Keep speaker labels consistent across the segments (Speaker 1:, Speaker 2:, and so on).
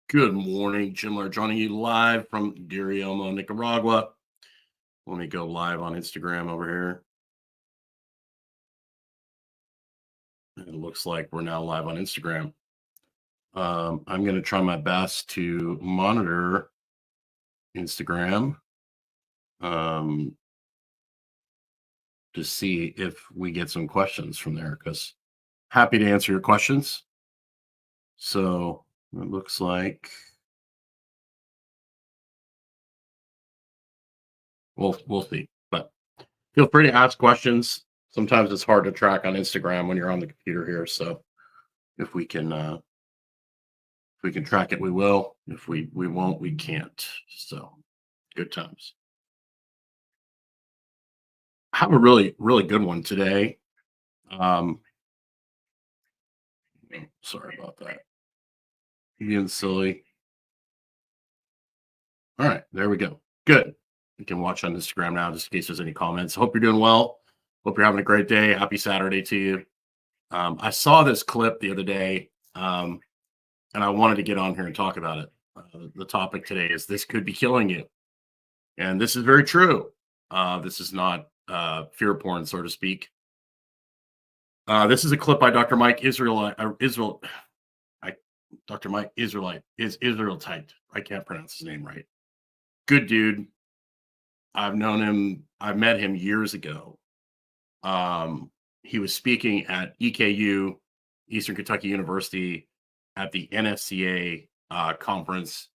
Speaker 1: Good morning, Jim Laird, joining you live from Elmo, Nicaragua. Let me go live on Instagram over here. It looks like we're now live on Instagram. I'm going to try my best to monitor Instagram to see if we get some questions from there, because happy to answer your questions. So it looks like we'll see, but feel free to ask questions. Sometimes it's hard to track on Instagram when you're on the computer here. So if we can track it, we will. If we won't, we can't. So good times. I have a really, really good one today. Sorry about that. Being silly. All right, there we go. Good. You can watch on Instagram now, just in case there's any comments. Hope you're doing well. Hope you're having a great day. Happy Saturday to you. I saw this clip the other day, and I wanted to get on here and talk about it. The topic today is "This could be killing you," and this is very true. This is not fear porn, so to speak. This is a clip by Dr. Mike Dr. Mike Israelite is Israel typed. I can't pronounce his name right. Good dude. I've known him. I met him years ago. He was speaking at EKU, Eastern Kentucky University, at the NSCA conference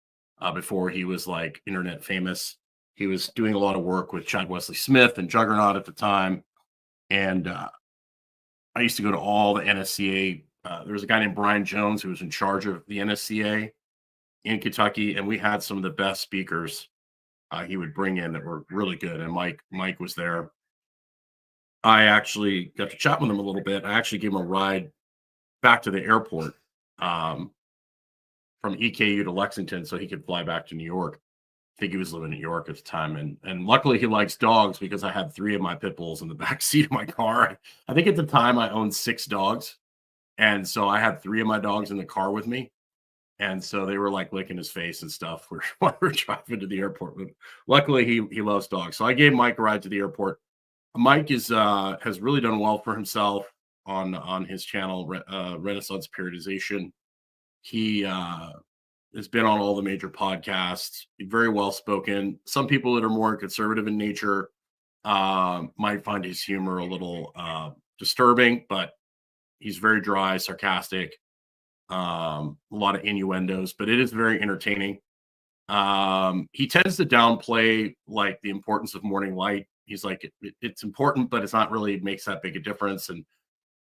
Speaker 1: before he was like internet famous. He was doing a lot of work with Chad Wesley Smith and Juggernaut at the time. And I used to go to all the NSCA. There was a guy named Brian Jones who was in charge of the NSCA in Kentucky, and we had some of the best speakers he would bring in that were really good. And Mike was there. I actually got to chat with him a little bit. I actually gave him a ride back to the airport from EKU to Lexington so he could fly back to New York. I think he was living in New York at the time. And luckily he likes dogs, because I had 3 of my pit bulls in the back seat of my car. I think at the time I owned 6 dogs. And so I had 3 of my dogs in the car with me. And so they were like licking his face and stuff while we were driving to the airport. But luckily he loves dogs. So I gave Mike a ride to the airport. Mike has really done well for himself on his channel, Renaissance Periodization. He has been on all the major podcasts, very well spoken. Some people that are more conservative in nature might find his humor a little disturbing, but he's very dry, sarcastic, a lot of innuendos, but it is very entertaining. He tends to downplay like the importance of morning light. He's like, it's important, but it's not really makes that big a difference. And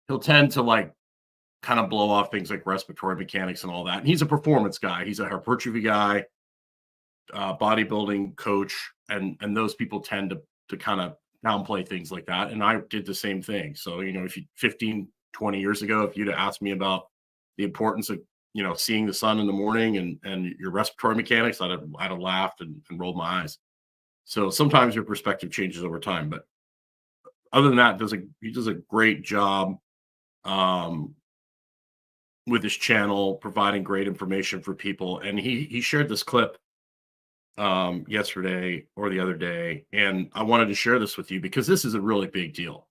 Speaker 1: he'll tend to like kind of blow off things like respiratory mechanics and all that. And he's a performance guy. He's a hypertrophy guy, bodybuilding coach. And those people tend to kind of downplay things like that. And I did the same thing. So, if you 15, 20 years ago, if you'd asked me about the importance of, seeing the sun in the morning and your respiratory mechanics, I'd have laughed and rolled my eyes. So sometimes your perspective changes over time, but other than that, he does a great job with his channel, providing great information for people. And he shared this clip yesterday or the other day, and I wanted to share this with you because this is a really big deal.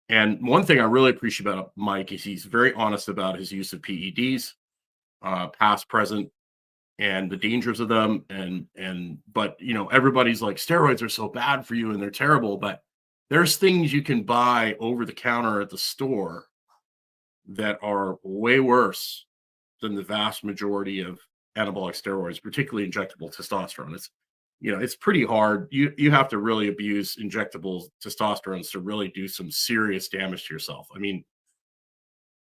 Speaker 1: And one thing I really appreciate about Mike is he's very honest about his use of PEDs, past, present, and the dangers of them. But everybody's like, steroids are so bad for you and they're terrible, but there's things you can buy over the counter at the store that are way worse than the vast majority of anabolic steroids, particularly injectable testosterone. It's pretty hard. You have to really abuse injectable testosterone to really do some serious damage to yourself. I mean,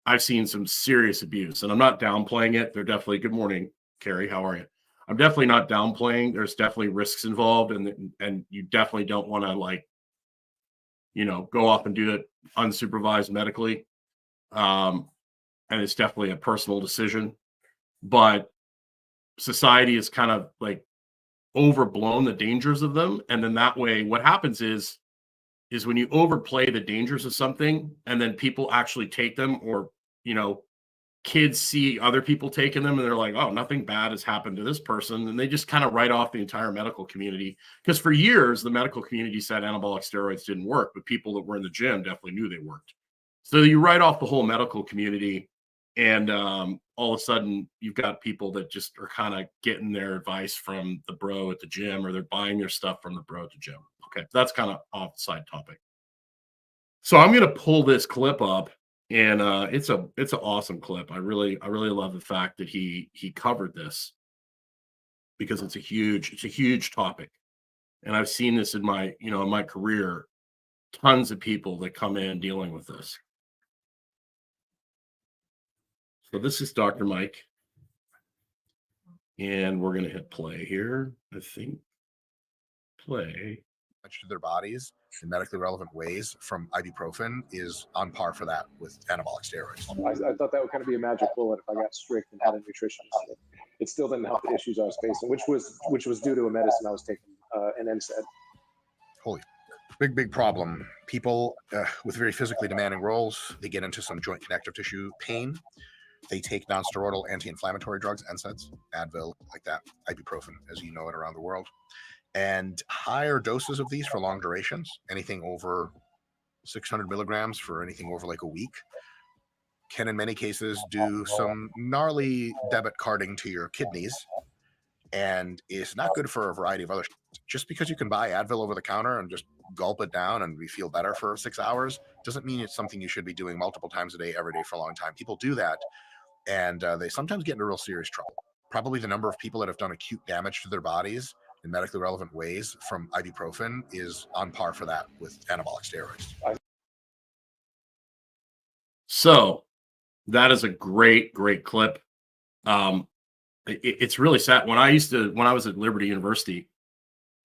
Speaker 1: I've seen some serious abuse, and I'm not downplaying it. They're definitely, good morning, Carrie, how are you? I'm definitely not downplaying. There's definitely risks involved, and you definitely don't want to go off and do it unsupervised medically. And it's definitely a personal decision, but society is kind of like overblown the dangers of them. And then that way, what happens is when you overplay the dangers of something and then people actually take them or, kids see other people taking them and they're like, oh, nothing bad has happened to this person. And they just kind of write off the entire medical community. Because for years, the medical community said anabolic steroids didn't work, but people that were in the gym definitely knew they worked. So you write off the whole medical community. And all of a sudden, you've got people that just are kind of getting their advice from the bro at the gym, or they're buying their stuff from the bro at the gym. Okay, that's kind of off the side topic. So I'm going to pull this clip up, and it's an awesome clip. I really love the fact that he covered this, because it's a huge topic, and I've seen this in my in my career, tons of people that come in dealing with this. So this is Dr. Mike, and we're going to hit play here. I think play.
Speaker 2: To their bodies in medically relevant ways from ibuprofen is on par for that with anabolic steroids.
Speaker 3: I thought that would kind of be a magic bullet if I got strict and had a nutritionist. It still didn't help the issues I was facing, which was due to a medicine I was taking, an NSAID.
Speaker 2: Holy, big problem. People with very physically demanding roles, they get into some joint connective tissue pain. They take non-steroidal anti-inflammatory drugs, NSAIDs, Advil, like that, ibuprofen, as you know it around the world. And higher doses of these for long durations, anything over 600 milligrams for anything over like a week, can in many cases do some gnarly debit carding to your kidneys, and is not good for a variety of other things. Just because you can buy Advil over the counter and just gulp it down and we feel better for 6 hours doesn't mean it's something you should be doing multiple times a day, every day for a long time. People do that, and they sometimes get into real serious trouble. Probably the number of people that have done acute damage to their bodies in medically relevant ways from ibuprofen is on par for that with anabolic steroids.
Speaker 1: So that is a great clip. It's really sad. When I was at Liberty University,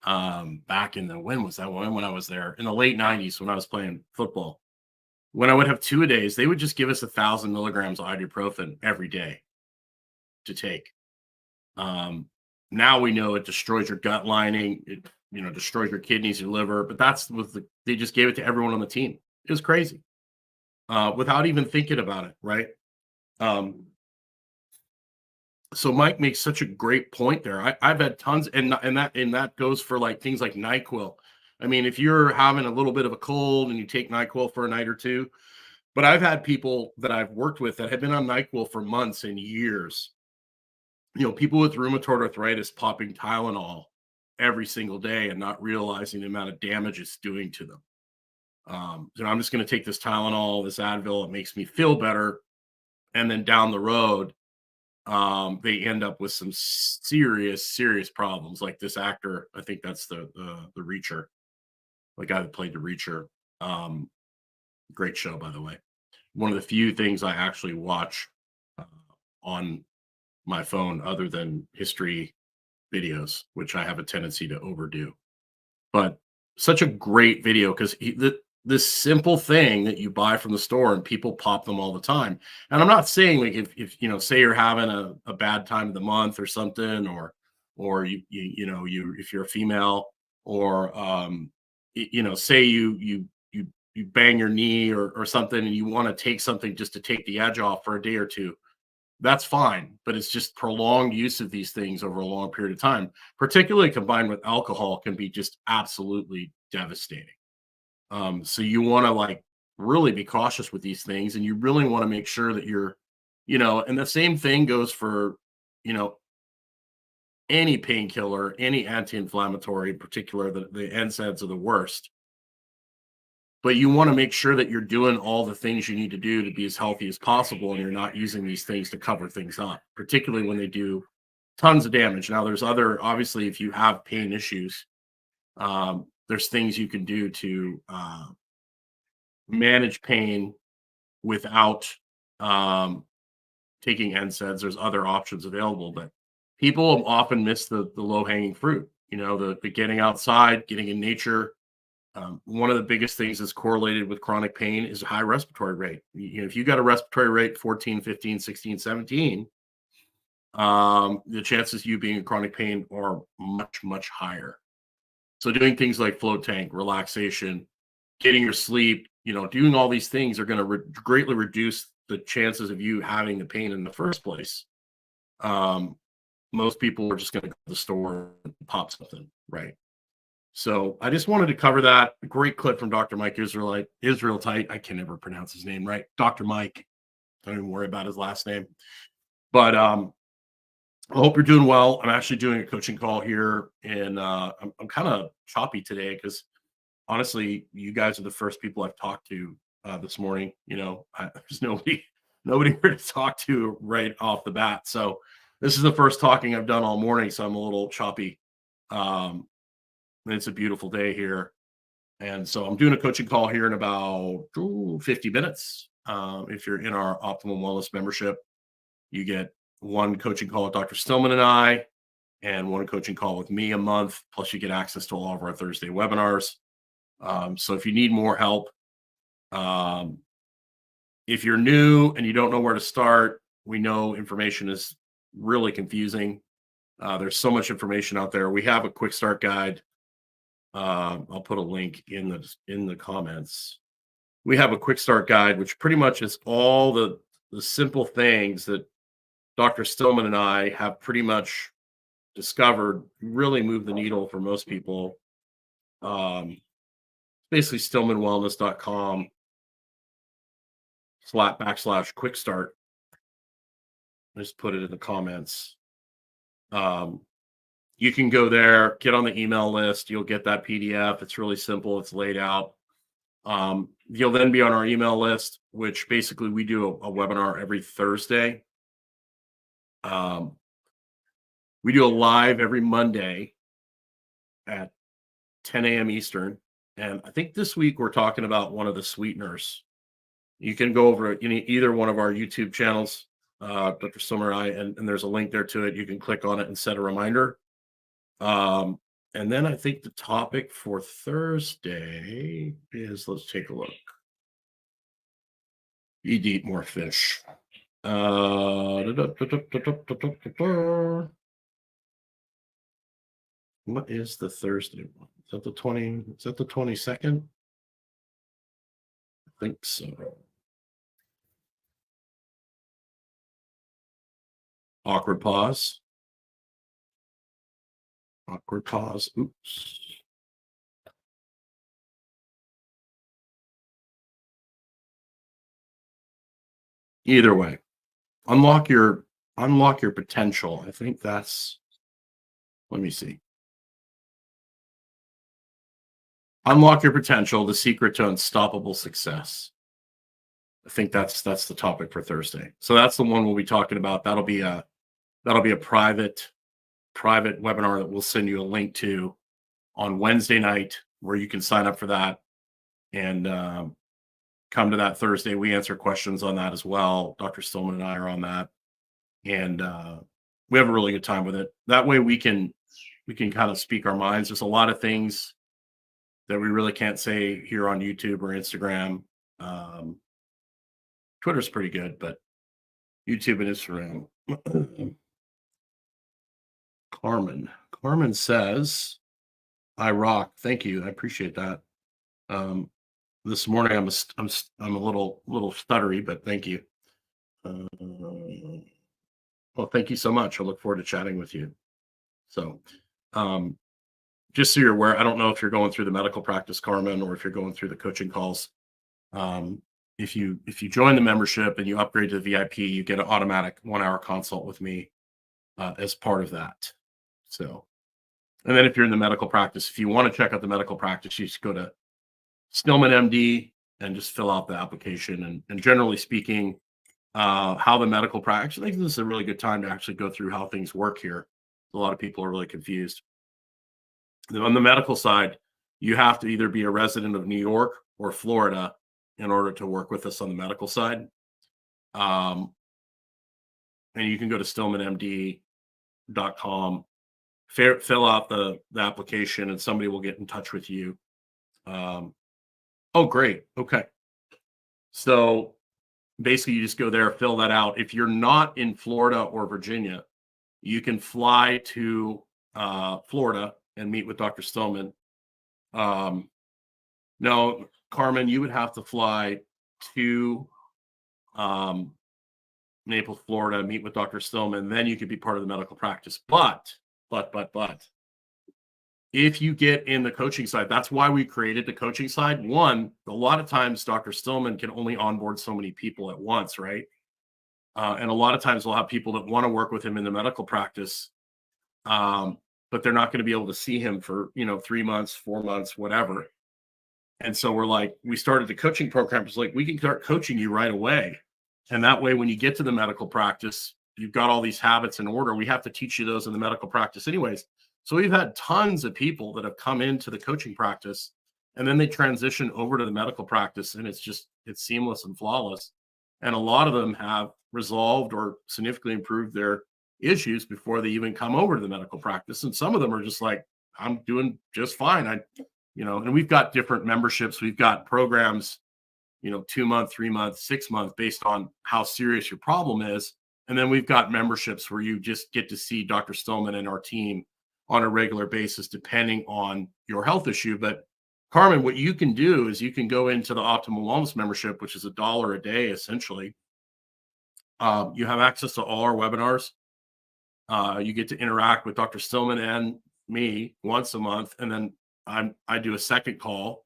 Speaker 1: back in when I was there in the late 90s, when I was playing football, when I would have 2-a-days, they would just give us 1,000 milligrams of ibuprofen every day to take. Now we know it destroys your gut lining, it destroys your kidneys, your liver, but they just gave it to everyone on the team. It was crazy. Without even thinking about it, right? So Mike makes such a great point there. I've had tons, and that goes for like things like NyQuil. I mean, if you're having a little bit of a cold and you take NyQuil for a night or two, but I've had people that I've worked with that have been on NyQuil for months and years. People with rheumatoid arthritis popping Tylenol every single day and not realizing the amount of damage it's doing to them. I'm just going to take this Tylenol, this Advil, it makes me feel better. And then down the road, they end up with some serious problems. Like this actor, I think that's the Reacher, the guy that played the Reacher. Great show, by the way. One of the few things I actually watch on my phone other than history videos, which I have a tendency to overdo. But such a great video, because this simple thing that you buy from the store and people pop them all the time. And I'm not saying like if say you're having a bad time of the month or something, or if you're a female, or say you bang your knee or something and you want to take something just to take the edge off for a day or two, that's fine. But it's just prolonged use of these things over a long period of time, particularly combined with alcohol, can be just absolutely devastating. So you want to really be cautious with these things, and you really want to make sure that you're, and the same thing goes for, any painkiller, any anti-inflammatory, in particular, the NSAIDs are the worst. But you want to make sure that you're doing all the things you need to do to be as healthy as possible, and you're not using these things to cover things up, particularly when they do tons of damage. Now, there's obviously, if you have pain issues, there's things you can do to manage pain without taking NSAIDs. There's other options available, but people often miss the low-hanging fruit. The getting outside, getting in nature. One of the biggest things that's correlated with chronic pain is a high respiratory rate. If you got a respiratory rate 14, 15, 16, 17, the chances of you being in chronic pain are much higher. So doing things like float tank, relaxation, getting your sleep, doing all these things are going to greatly reduce the chances of you having the pain in the first place, most people are just going to go to the store and pop something, right? So I just wanted to cover that. Great clip from Dr. Mike Israelite. I can never pronounce his name right. Dr. Mike. Don't even worry about his last name. But I hope you're doing well. I'm actually doing a coaching call here, and I'm kind of choppy today because honestly, you guys are the first people I've talked to this morning. You know, there's nobody here to talk to right off the bat. So this is the first talking I've done all morning, so I'm a little choppy. It's a beautiful day here. And so I'm doing a coaching call here in about 50 minutes. If you're in our Optimum Wellness membership, you get one coaching call with Dr. Stillman and I, and one coaching call with me a month. Plus, you get access to all of our Thursday webinars. So if you need more help, if you're new and you don't know where to start, we know information is really confusing. There's so much information out there. We have a QuickStart guide. I'll put a link in the comments. We have a QuickStart guide, which pretty much is all the simple things that Dr. Stillman and I have pretty much discovered really move the needle for most people. Basically stillmanwellness.com/QuickStart. Just put it in the comments. You can go there, get on the email list. You'll get that PDF. It's really simple. It's laid out. You'll then be on our email list, which basically we do a webinar every Thursday. We do a live every Monday at 10 a.m. Eastern. And I think this week we're talking about one of the sweeteners. You can go over either one of our YouTube channels, Dr. Stillman and I, and there's a link there to it. You can click on it and set a reminder. And then I think the topic for Thursday is, let's take a look. Eat more fish. What is the Thursday one? Is that the 22nd? I think so. Awkward pause. Oops. Either way, unlock your potential. I think that's, let me see. Unlock your potential, the secret to unstoppable success. I think that's the topic for Thursday. So that's the one we'll be talking about. That'll be a private webinar that we'll send you a link to on Wednesday night, where you can sign up for that and come to that Thursday. We answer questions on that as well. Dr. Stillman and I are on that, and we have a really good time with it. That way we can kind of speak our minds. There's a lot of things that we really can't say here on YouTube or Instagram. Twitter's pretty good, but YouTube and Instagram. Carmen says, I rock. Thank you. I appreciate that. This morning I'm a little stuttery, but thank you. Well, thank you so much. I look forward to chatting with you. So, just so you're aware, I don't know if you're going through the medical practice, Carmen, or if you're going through the coaching calls. If you join the membership and you upgrade to the VIP, you get an automatic 1-hour consult with me as part of that. So, and then if you're in the medical practice, if you want to check out the medical practice, you just go to Stillman MD and just fill out the application. And generally speaking, how the medical practice, I think this is a really good time to actually go through how things work here. A lot of people are really confused. On the medical side, you have to either be a resident of New York or Florida in order to work with us on the medical side. And you can go to stillmanmd.com, fill out the application, and somebody will get in touch with you. Oh, great. Okay. So basically you just go there, fill that out. If you're not in Florida or Virginia, you can fly to Florida and meet with Dr. Stillman. No, Carmen, you would have to fly to Naples, Florida, meet with Dr. Stillman, then you could be part of the medical practice. But if you get in the coaching side, that's why we created the coaching side. One, a lot of times Dr. Stillman can only onboard so many people at once, right? And a lot of times we'll have people that want to work with him in the medical practice, but they're not going to be able to see him for, 3 months, 4 months, whatever. And so we're like, we started the coaching program. It's like, we can start coaching you right away. And that way, when you get to the medical practice, you've got all these habits in order. We have to teach you those in the medical practice anyways. So we've had tons of people that have come into the coaching practice and then they transition over to the medical practice, and it's seamless and flawless. And a lot of them have resolved or significantly improved their issues before they even come over to the medical practice. And some of them are just like, I'm doing just fine. And we've got different memberships. We've got programs, 2 month, 3 month, 6 month, based on how serious your problem is. And then we've got memberships where you just get to see Dr. Stillman and our team on a regular basis, depending on your health issue. But Carmen, what you can do is you can go into the Optimal Wellness membership, which is $1 a day, essentially. You have access to all our webinars. You get to interact with Dr. Stillman and me once a month. And then I do a second call.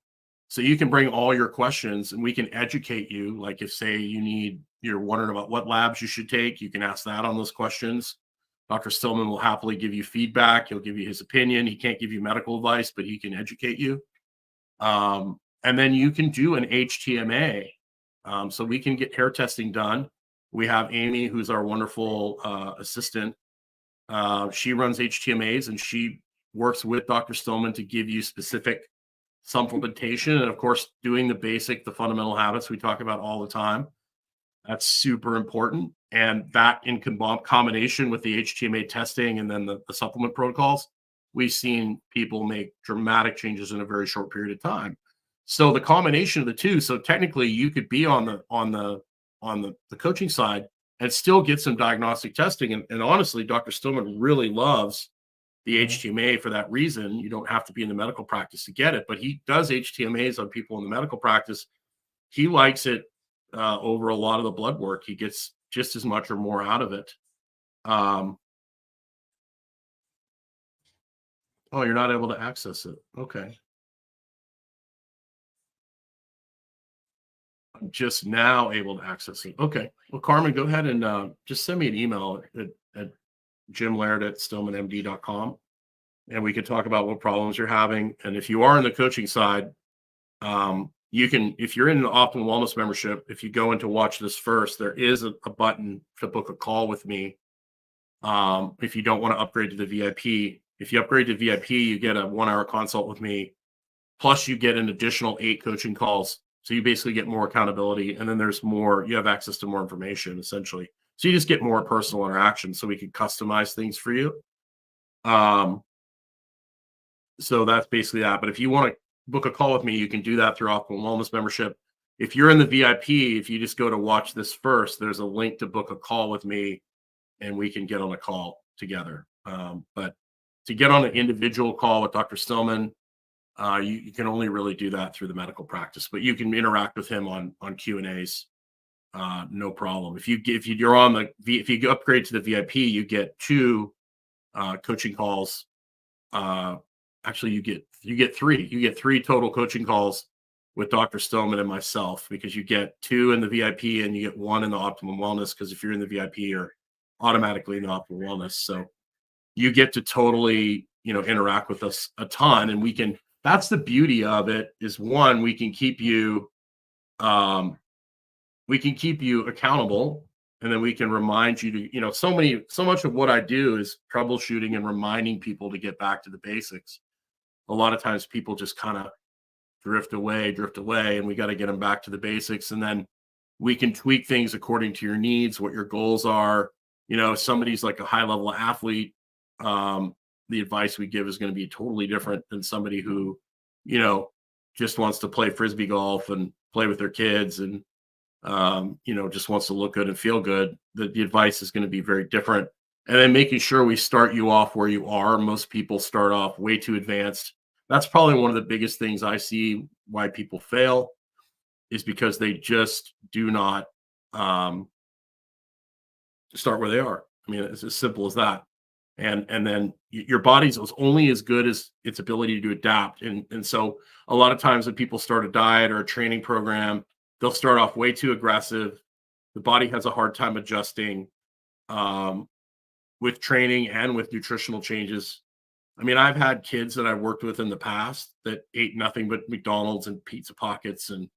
Speaker 1: So you can bring all your questions and we can educate you. Like if, say, you're wondering about what labs you should take, you can ask that on those questions. Dr. Stillman will happily give you feedback. He'll give you his opinion. He can't give you medical advice, but he can educate you. And then you can do an HTMA. So we can get hair testing done. We have Amy, who's our wonderful assistant. She runs HTMAs and she works with Dr. Stillman to give you specific supplementation. And of course, doing the fundamental habits we talk about all the time. That's super important. And that in combination with the HTMA testing and then the supplement protocols, we've seen people make dramatic changes in a very short period of time. So the combination of the two, so technically you could be on the coaching side and still get some diagnostic testing. And honestly, Dr. Stillman really loves the HTMA for that reason. You don't have to be in the medical practice to get it, but he does HTMAs on people in the medical practice. He likes it over a lot of the blood work. He gets just as much or more out of it. Oh, you're not able to access it. Okay. I'm just now able to access it. Okay. Well, Carmen, go ahead and just send me an email at jimlaird@stillmanmd.com, and we could talk about what problems you're having. And if you are in the coaching side, you can, if you're in the Optimal Wellness membership, if you go into watch this first, there is a button to book a call with me. If you don't want to upgrade to the VIP, if you upgrade to VIP, you get a 1-hour consult with me. Plus you get an additional 8 coaching calls. So you basically get more accountability. And then you have access to more information essentially. So you just get more personal interaction so we can customize things for you. So that's basically that. But if you want to book a call with me, you can do that through Optimal Wellness membership. If you're in the VIP, if you just go to watch this first, there's a link to book a call with me and we can get on a call together. But to get on an individual call with Dr. Stillman, you can only really do that through the medical practice, but you can interact with him on Q&As. No problem. If you upgrade to the VIP, you get 2 coaching calls. Actually, you get 3. You get 3 total coaching calls with Dr. Stillman and myself, because you get 2 in the VIP and you get 1 in the Optimum Wellness, because if you're in the VIP, you're automatically in the Optimum Wellness. So you get to totally, interact with us a ton, and that's the beauty of it, is one, we can keep you accountable, and then we can remind you to, so much of what I do is troubleshooting and reminding people to get back to the basics. A lot of times people just kind of drift away, and we got to get them back to the basics. And then we can tweak things according to your needs, what your goals are. If somebody's like a high level athlete, the advice we give is going to be totally different than somebody who, just wants to play Frisbee golf and play with their kids and, just wants to look good and feel good. The advice is going to be very different. And then making sure we start you off where you are. Most people start off way too advanced. That's probably one of the biggest things I see why people fail, is because they just do not start where they are. I mean, it's as simple as that. And then your body's only as good as its ability to adapt. And so a lot of times when people start a diet or a training program, they'll start off way too aggressive. The body has a hard time adjusting with training and with nutritional changes. I mean, I've had kids that I've worked with in the past that ate nothing but McDonald's and pizza pockets and,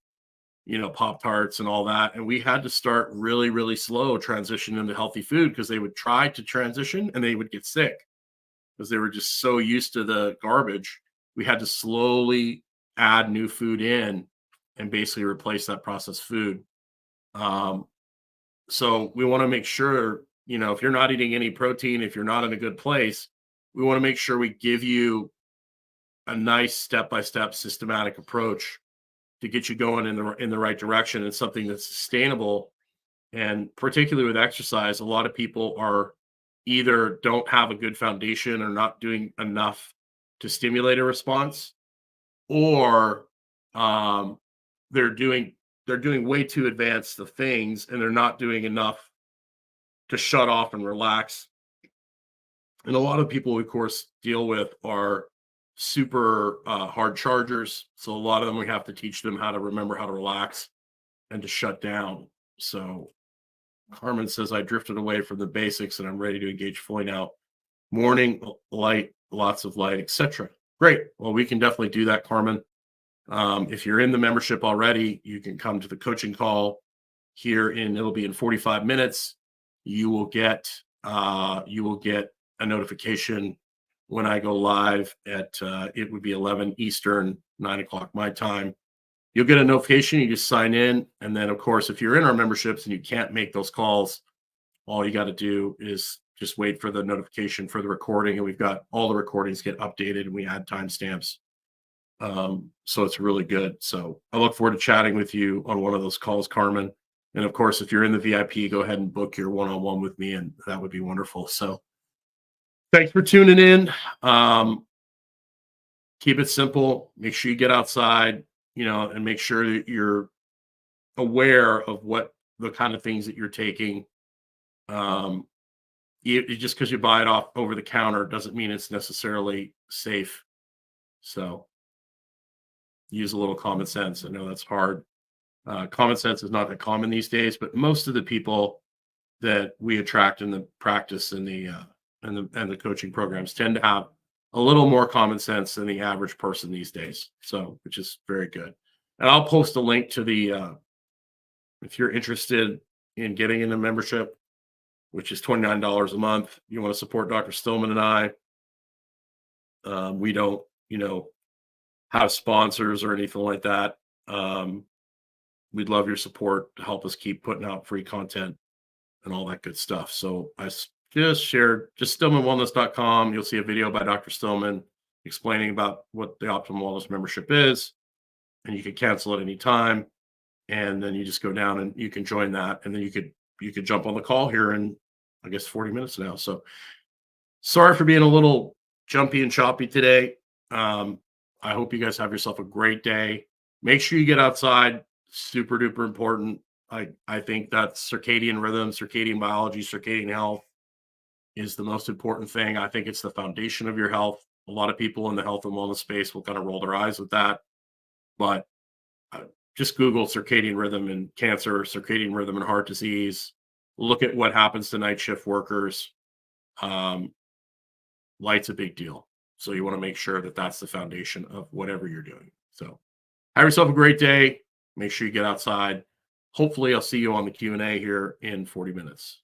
Speaker 1: Pop-Tarts and all that. And we had to start really, really slow transition into healthy food because they would try to transition and they would get sick because they were just so used to the garbage. We had to slowly add new food in and basically replace that processed food. So we want to make sure, if you're not eating any protein, if you're not in a good place, we want to make sure we give you a nice step-by-step systematic approach to get you going in the right direction and something that's sustainable. And particularly with exercise, a lot of people are either don't have a good foundation or not doing enough to stimulate a response, or they're doing way too advanced of things and they're not doing enough to shut off and relax. And a lot of people we, of course, deal with are super hard chargers. So a lot of them, we have to teach them how to remember how to relax and to shut down. So Carmen says, I drifted away from the basics and I'm ready to engage fully now. Morning, light, lots of light, etc. Great. Well, we can definitely do that, Carmen. If you're in the membership already, you can come to the coaching call here it'll be in 45 minutes. You will get a notification when I go live at it would be 11 Eastern, 9 o'clock my time. You'll get a notification. You just sign in. And then, of course, if you're in our memberships and you can't make those calls, all you got to do is just wait for the notification for the recording. And we've got all the recordings get updated and we add timestamps. So it's really good. So I look forward to chatting with you on one of those calls, Carmen. And of course, if you're in the VIP, go ahead and book your one-on-one with me, and that would be wonderful. So thanks for tuning in. Keep it simple. Make sure you get outside, and make sure that you're aware of what the kind of things that you're taking. Just because you buy it off over the counter doesn't mean it's necessarily safe. So use a little common sense. I know that's hard. Common sense is not that common these days, but most of the people that we attract in the practice and the coaching programs tend to have a little more common sense than the average person these days. So, which is very good. And I'll post a link to if you're interested in getting in a membership, which is $29 a month. You want to support Dr. Stillman and I. We don't, have sponsors or anything like that. We'd love your support to help us keep putting out free content and all that good stuff. So I just shared stillmanwellness.com. You'll see a video by Dr. Stillman explaining about what the Optimal Wellness membership is, and you can cancel at any time. And then you just go down and you can join that. And then you could jump on the call here in, I guess, 40 minutes now. So sorry for being a little jumpy and choppy today. I hope you guys have yourself a great day. Make sure you get outside. Super duper important. I think that circadian rhythm, circadian biology, circadian health is the most important thing. I think it's the foundation of your health. A lot of people in the health and wellness space will kind of roll their eyes with that, but just Google circadian rhythm and cancer, circadian rhythm and heart disease. Look at what happens to night shift workers. Light's a big deal. So you want to make sure that that's the foundation of whatever you're doing. So have yourself a great day. Make sure you get outside. Hopefully I'll see you on the Q&A here in 40 minutes.